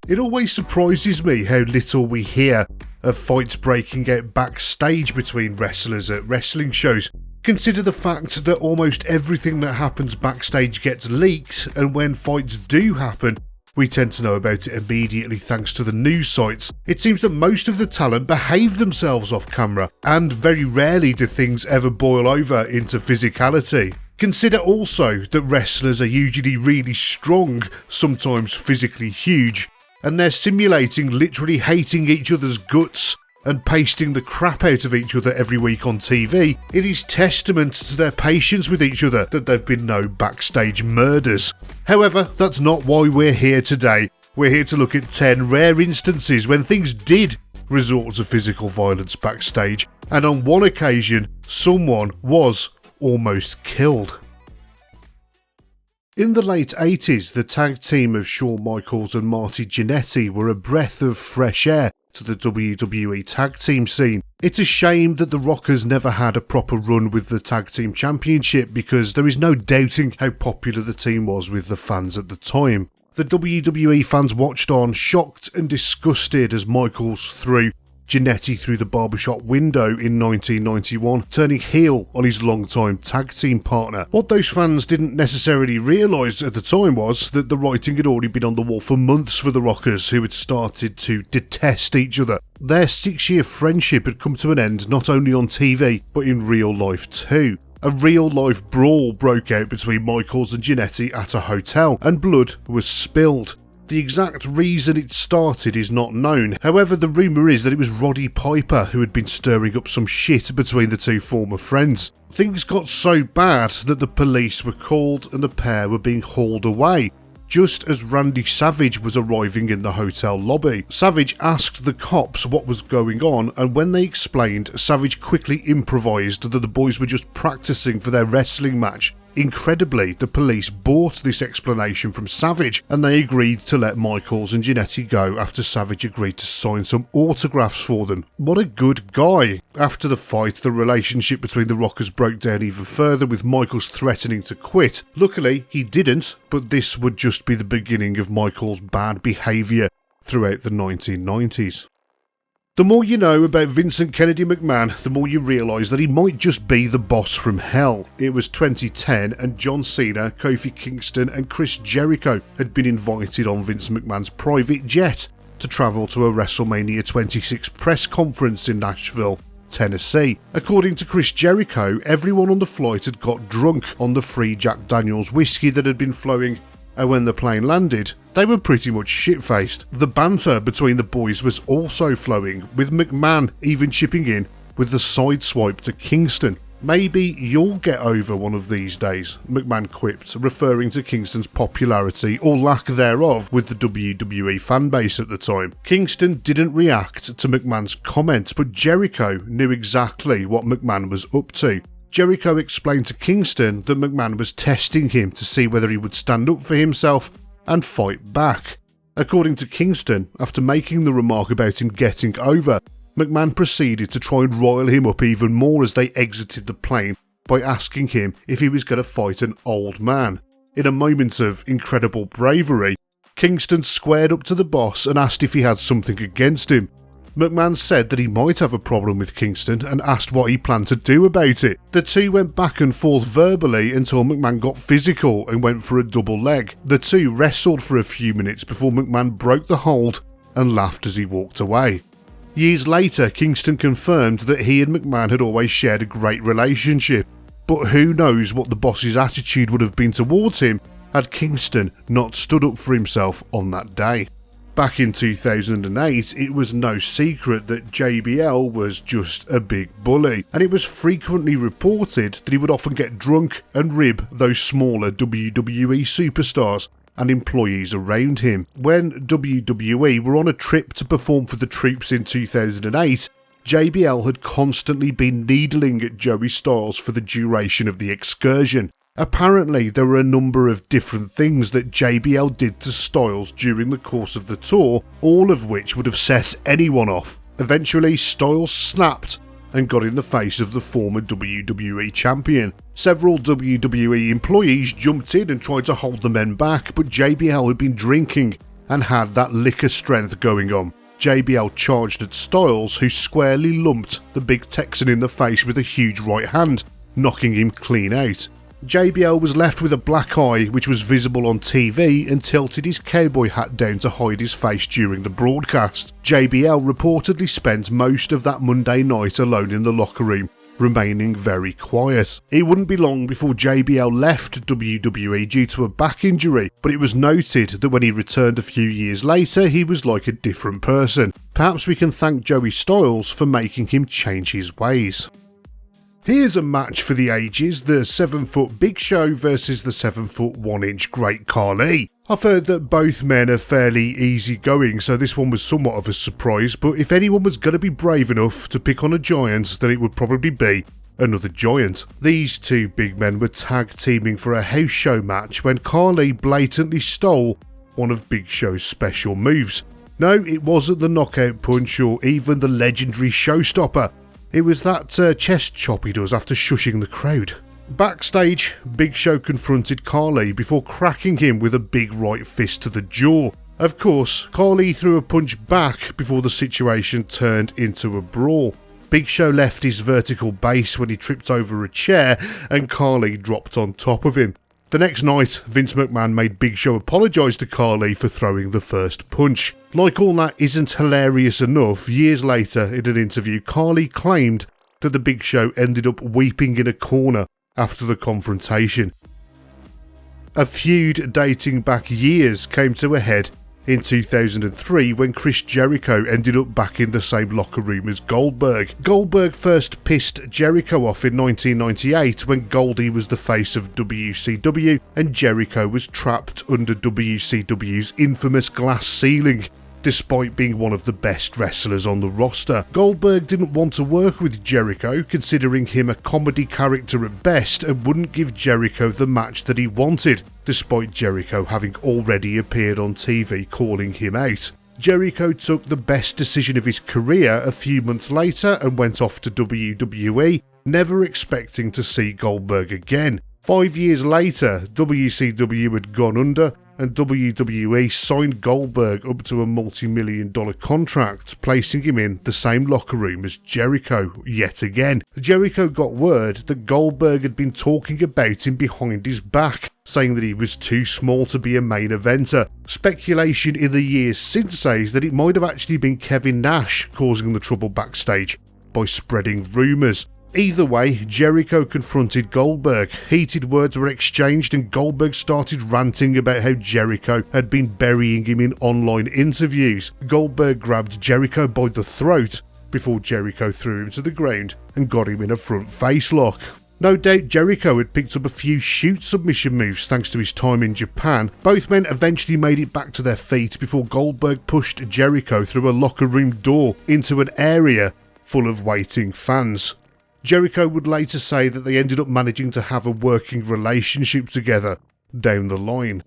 It always surprises me how little we hear of fights breaking out backstage between wrestlers at wrestling shows. Consider the fact that almost everything that happens backstage gets leaked, and when fights do happen, we tend to know about it immediately thanks to the news sites. It seems that most of the talent behave themselves off camera, and very rarely do things ever boil over into physicality. Consider also that wrestlers are usually really strong, sometimes physically huge, and they're simulating literally hating each other's guts and pasting the crap out of each other every week on TV. It is testament to their patience with each other that there have been no backstage murders. However, that's not why we're here today. We're here to look at 10 rare instances when things did resort to physical violence backstage, and on one occasion, someone was almost killed. In the late 80s, the tag team of Shawn Michaels and Marty Jannetty were a breath of fresh air to the WWE tag team scene. It's a shame that the Rockers never had a proper run with the tag team championship, because there is no doubting how popular the team was with the fans at the time. The WWE fans watched on, shocked and disgusted, as Michaels threw Jannetty through the barbershop window in 1991, turning heel on his longtime tag team partner. What those fans didn't necessarily realise at the time was that the writing had already been on the wall for months for the Rockers, who had started to detest each other. Their 6-year friendship had come to an end not only on TV, but in real life too. A real-life brawl broke out between Michaels and Jannetty at a hotel, and blood was spilled. The exact reason it started is not known. However, the rumour is that it was Roddy Piper who had been stirring up some shit between the two former friends. Things got so bad that the police were called and the pair were being hauled away, just as Randy Savage was arriving in the hotel lobby. Savage asked the cops what was going on, and when they explained, Savage quickly improvised that the boys were just practicing for their wrestling match. Incredibly, the police bought this explanation from Savage, and they agreed to let Michaels and Jannetty go after Savage agreed to sign some autographs for them. What a good guy! After the fight, the relationship between the Rockers broke down even further, with Michaels threatening to quit. Luckily, he didn't, but this would just be the beginning of Michaels' bad behaviour throughout the 1990s. The more you know about Vincent Kennedy McMahon, the more you realise that he might just be the boss from hell. It was 2010 and John Cena, Kofi Kingston and Chris Jericho had been invited on Vince McMahon's private jet to travel to a WrestleMania 26 press conference in Nashville, Tennessee. According to Chris Jericho, everyone on the flight had got drunk on the free Jack Daniels whiskey that had been flowing, and when the plane landed, they were pretty much shit-faced. The banter between the boys was also flowing, with McMahon even chipping in with the side swipe to Kingston. "Maybe you'll get over one of these days," McMahon quipped, referring to Kingston's popularity, or lack thereof, with the WWE fanbase at the time. Kingston didn't react to McMahon's comment, but Jericho knew exactly what McMahon was up to. Jericho explained to Kingston that McMahon was testing him to see whether he would stand up for himself and fight back. According to Kingston, after making the remark about him getting over, McMahon proceeded to try and rile him up even more as they exited the plane by asking him if he was going to fight an old man. In a moment of incredible bravery, Kingston squared up to the boss and asked if he had something against him. McMahon said that he might have a problem with Kingston and asked what he planned to do about it. The two went back and forth verbally until McMahon got physical and went for a double leg. The two wrestled for a few minutes before McMahon broke the hold and laughed as he walked away. Years later, Kingston confirmed that he and McMahon had always shared a great relationship, but who knows what the boss's attitude would have been towards him had Kingston not stood up for himself on that day. Back in 2008, it was no secret that JBL was just a big bully, and it was frequently reported that he would often get drunk and rib those smaller WWE superstars and employees around him. When WWE were on a trip to perform for the troops in 2008, JBL had constantly been needling at Joey Styles for the duration of the excursion. Apparently, there were a number of different things that JBL did to Styles during the course of the tour, all of which would have set anyone off. Eventually, Styles snapped and got in the face of the former WWE champion. Several WWE employees jumped in and tried to hold the men back, but JBL had been drinking and had that liquor strength going on. JBL charged at Styles, who squarely lumped the big Texan in the face with a huge right hand, knocking him clean out. JBL was left with a black eye which was visible on TV and tilted his cowboy hat down to hide his face during the broadcast. JBL reportedly spent most of that Monday night alone in the locker room, remaining very quiet. It wouldn't be long before JBL left WWE due to a back injury, but it was noted that when he returned a few years later, he was like a different person. Perhaps we can thank Joey Styles for making him change his ways. Here's a match for the ages, the 7-foot Big Show versus the 7-foot 1-inch Great Khali. I've heard that both men are fairly easygoing, so this one was somewhat of a surprise, but if anyone was going to be brave enough to pick on a giant, then it would probably be another giant. These two big men were tag teaming for a house show match when Khali blatantly stole one of Big Show's special moves. No, it wasn't the knockout punch or even the legendary showstopper. It was that chest chop he does after shushing the crowd. Backstage, Big Show confronted Khali before cracking him with a big right fist to the jaw. Of course, Khali threw a punch back before the situation turned into a brawl. Big Show left his vertical base when he tripped over a chair and Khali dropped on top of him. The next night, Vince McMahon made Big Show apologise to Khali for throwing the first punch. Like all that isn't hilarious enough, years later in an interview, Khali claimed that the Big Show ended up weeping in a corner after the confrontation. A feud dating back years came to a head in 2003 when Chris Jericho ended up back in the same locker room as Goldberg. Goldberg first pissed Jericho off in 1998 when Goldie was the face of WCW and Jericho was trapped under WCW's infamous glass ceiling, despite being one of the best wrestlers on the roster. Goldberg didn't want to work with Jericho, considering him a comedy character at best, and wouldn't give Jericho the match that he wanted, despite Jericho having already appeared on TV calling him out. Jericho took the best decision of his career a few months later and went off to WWE, never expecting to see Goldberg again. 5 years later, WCW had gone under, and WWE signed Goldberg up to a multi-million-dollar contract, placing him in the same locker room as Jericho yet again. Jericho got word that Goldberg had been talking about him behind his back, saying that he was too small to be a main eventer. Speculation in the years since says that it might have actually been Kevin Nash causing the trouble backstage by spreading rumours. Either way, Jericho confronted Goldberg. Heated words were exchanged and Goldberg started ranting about how Jericho had been burying him in online interviews. Goldberg grabbed Jericho by the throat before Jericho threw him to the ground and got him in a front face lock. No doubt Jericho had picked up a few shoot submission moves thanks to his time in Japan. Both men eventually made it back to their feet before Goldberg pushed Jericho through a locker room door into an area full of waiting fans. Jericho would later say that they ended up managing to have a working relationship together down the line.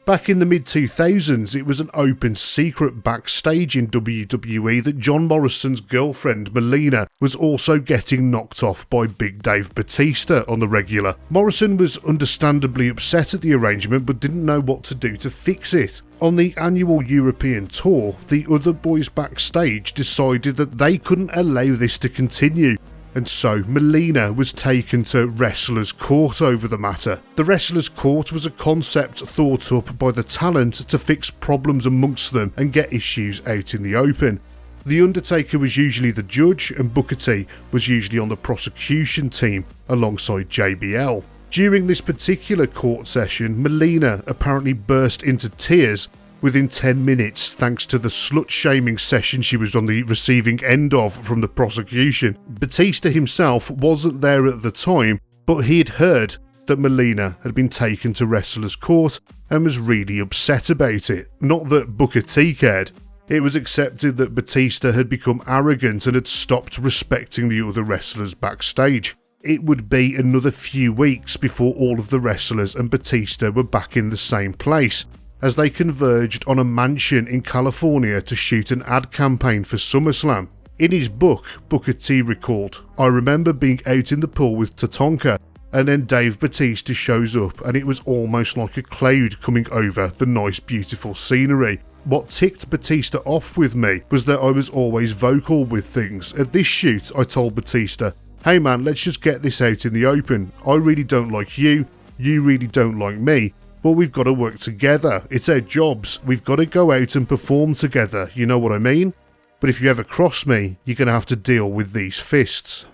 Back in the mid-2000s, it was an open secret backstage in WWE that John Morrison's girlfriend, Melina, was also getting knocked off by Big Dave Batista on the regular. Morrison was understandably upset at the arrangement but didn't know what to do to fix it. On the annual European tour, the other boys backstage decided that they couldn't allow this to continue, and so Melina was taken to Wrestler's Court over the matter. The Wrestler's Court was a concept thought up by the talent to fix problems amongst them and get issues out in the open. The Undertaker was usually the judge and Booker T was usually on the prosecution team alongside JBL. During this particular court session, Melina apparently burst into tears within 10 minutes thanks to the slut-shaming session she was on the receiving end of from the prosecution. Batista himself wasn't there at the time, but he had heard that Melina had been taken to Wrestler's Court and was really upset about it. Not that Booker T cared. It was accepted that Batista had become arrogant and had stopped respecting the other wrestlers backstage. It would be another few weeks before all of the wrestlers and Batista were back in the same place, as they converged on a mansion in California to shoot an ad campaign for SummerSlam. In his book, Booker T recalled, "I remember being out in the pool with Tatanka and then Dave Bautista shows up and it was almost like a cloud coming over the nice beautiful scenery. What ticked Bautista off with me was that I was always vocal with things. At this shoot I told Bautista, hey man, let's just get this out in the open. I really don't like you really don't like me, but we've got to work together. It's our jobs. We've got to go out and perform together, you know what I mean? But if you ever cross me, you're going to have to deal with these fists.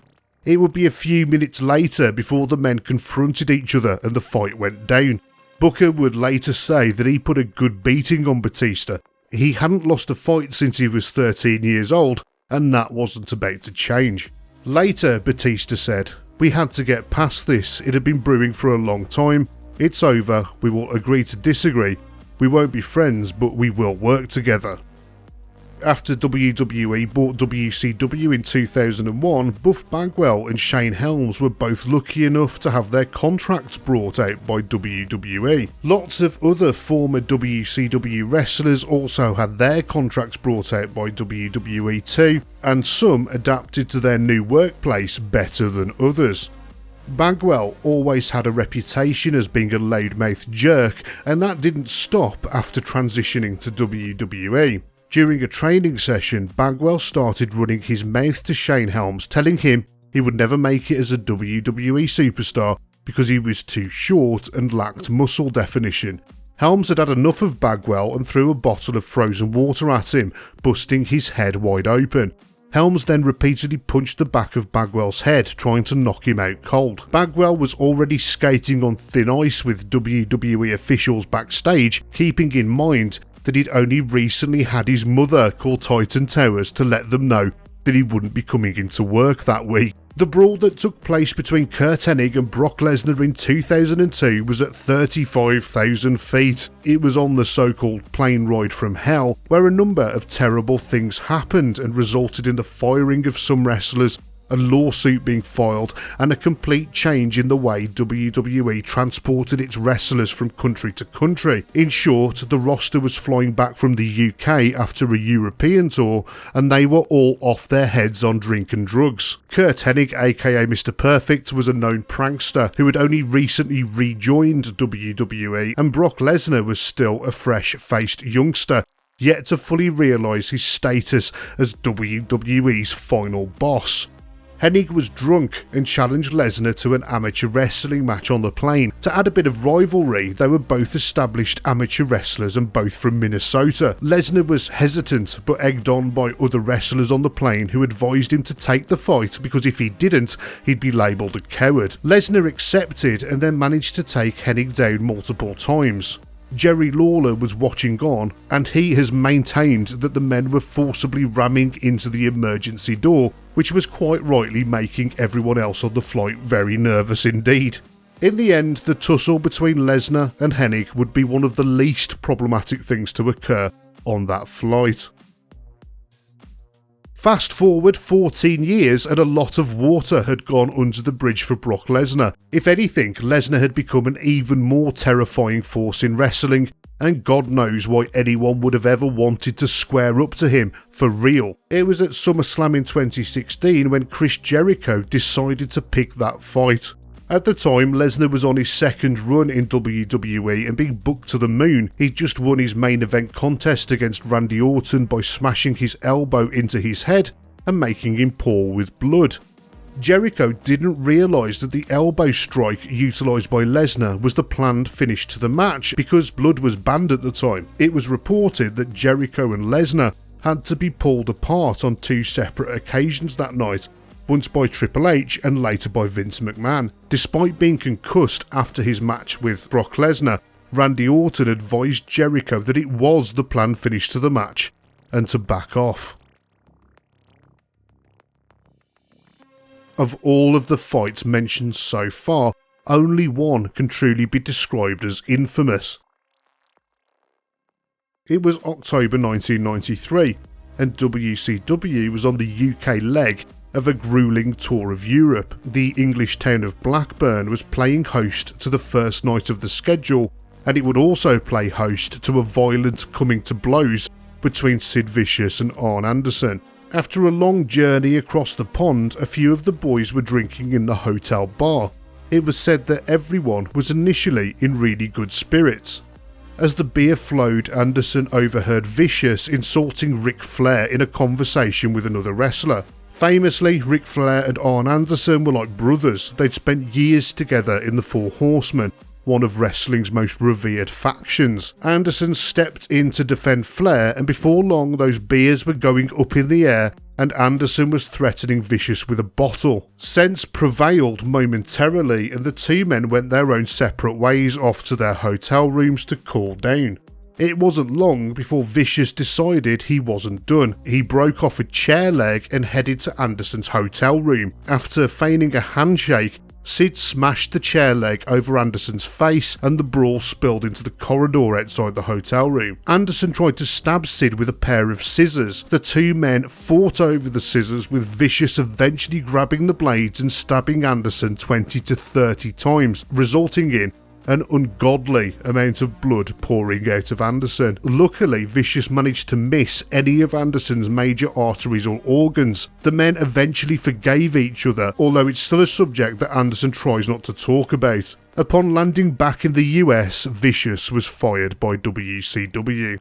It would be a few minutes later before the men confronted each other and the fight went down. Booker would later say that he put a good beating on Bautista. He hadn't lost a fight since he was 13 years old, and that wasn't about to change. Later, Bautista said, we had to get past this. It had been brewing for a long time. It's over. We will agree to disagree. We won't be friends, but we will work together. After WWE bought WCW in 2001, Buff Bagwell and Shane Helms were both lucky enough to have their contracts brought out by WWE. Lots of other former WCW wrestlers also had their contracts brought out by WWE too, and some adapted to their new workplace better than others. Bagwell always had a reputation as being a loudmouth jerk, and that didn't stop after transitioning to WWE. During a training session, Bagwell started running his mouth to Shane Helms, telling him he would never make it as a WWE superstar because he was too short and lacked muscle definition. Helms had had enough of Bagwell and threw a bottle of frozen water at him, busting his head wide open. Helms then repeatedly punched the back of Bagwell's head, trying to knock him out cold. Bagwell was already skating on thin ice with WWE officials backstage, keeping in mind that he'd only recently had his mother call Titan Towers to let them know that he wouldn't be coming into work that week. The brawl that took place between Curt Hennig and Brock Lesnar in 2002 was at 35,000 feet. It was on the so-called plane ride from hell, where a number of terrible things happened and resulted in the firing of some wrestlers, a lawsuit being filed, and a complete change in the way WWE transported its wrestlers from country to country. In short, the roster was flying back from the UK after a European tour, and they were all off their heads on drink and drugs. Curt Hennig, aka Mr. Perfect, was a known prankster who had only recently rejoined WWE, and Brock Lesnar was still a fresh-faced youngster, yet to fully realise his status as WWE's final boss. Hennig was drunk and challenged Lesnar to an amateur wrestling match on the plane. To add a bit of rivalry, they were both established amateur wrestlers and both from Minnesota. Lesnar was hesitant but egged on by other wrestlers on the plane who advised him to take the fight because if he didn't, he'd be labelled a coward. Lesnar accepted and then managed to take Hennig down multiple times. Jerry Lawler was watching on, and he has maintained that the men were forcibly ramming into the emergency door, which was quite rightly making everyone else on the flight very nervous indeed. In the end, the tussle between Lesnar and Hennig would be one of the least problematic things to occur on that flight. Fast forward 14 years and a lot of water had gone under the bridge for Brock Lesnar. If anything, Lesnar had become an even more terrifying force in wrestling, and God knows why anyone would have ever wanted to square up to him for real. It was at SummerSlam in 2016 when Chris Jericho decided to pick that fight. At the time, Lesnar was on his second run in WWE and being booked to the moon. He'd just won his main event contest against Randy Orton by smashing his elbow into his head and making him pour with blood. Jericho didn't realise that the elbow strike utilised by Lesnar was the planned finish to the match because blood was banned at the time. It was reported that Jericho and Lesnar had to be pulled apart on two separate occasions that night, once by Triple H and later by Vince McMahon. Despite being concussed after his match with Brock Lesnar, Randy Orton advised Jericho that it was the planned finish to the match and to back off. Of all of the fights mentioned so far, only one can truly be described as infamous. It was October 1993, and WCW was on the UK leg of a gruelling tour of Europe. The English town of Blackburn was playing host to the first night of the schedule, and it would also play host to a violent coming to blows between Sid Vicious and Arn Anderson. After a long journey across the pond, a few of the boys were drinking in the hotel bar. It was said that everyone was initially in really good spirits. As the beer flowed, Anderson overheard Vicious insulting Ric Flair in a conversation with another wrestler. Famously, Ric Flair and Arn Anderson were like brothers. They'd spent years together in the Four Horsemen, one of wrestling's most revered factions. Anderson stepped in to defend Flair, and before long those beers were going up in the air and Anderson was threatening Vicious with a bottle. Sense prevailed momentarily and the two men went their own separate ways off to their hotel rooms to cool down. It wasn't long before Vicious decided he wasn't done. He broke off a chair leg and headed to Anderson's hotel room. After feigning a handshake, Sid smashed the chair leg over Anderson's face and the brawl spilled into the corridor outside the hotel room. Anderson tried to stab Sid with a pair of scissors. The two men fought over the scissors, with Vicious eventually grabbing the blades and stabbing Anderson 20 to 30 times, resulting in an ungodly amount of blood pouring out of Anderson. Luckily, Vicious managed to miss any of Anderson's major arteries or organs. The men eventually forgave each other, although it's still a subject that Anderson tries not to talk about. Upon landing back in the US, Vicious was fired by WCW.